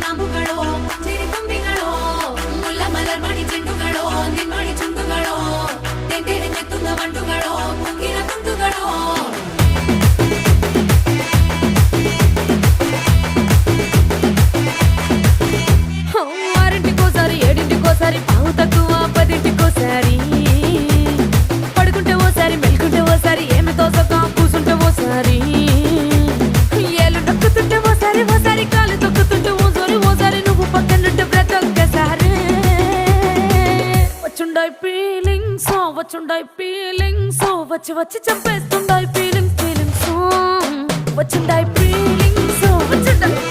കാമ്പുകളോ ചിരിത്തുമ്പികളോ മുല്ലമലർ മണി ചെണ്ടുകളോ നിന്മണി ചുണ്ടുകളോ തെണ്ടിരിഞ്ഞെത്തുന്ന വണ്ടുകളോ മുങ്ങിന തുണ്ടുകളോ ఆరింటికోసారి ఏడింటికోసారి పావు తక్కువ పదింటికోసారి పడుకుంటే ఓసారి మెలుకుంటే ఓసారి ఏమి తోసక కూసుంటే ఓసారి ఏళ్ళు నొక్కుతుంటే ఓసారి ఓసారి కాలు తొక్కుతుంటే ఓసారి నువ్వు పక్కనుంటే బ్రతొక్కసారి వచ్చుండాయి ఫీలింగ్స్ వచ్చి వచ్చి చంపేస్తుండాయి ఫీలింగ్స్ వచ్చిండాయి ఫీలింగ్స్ వచ్చిండాయి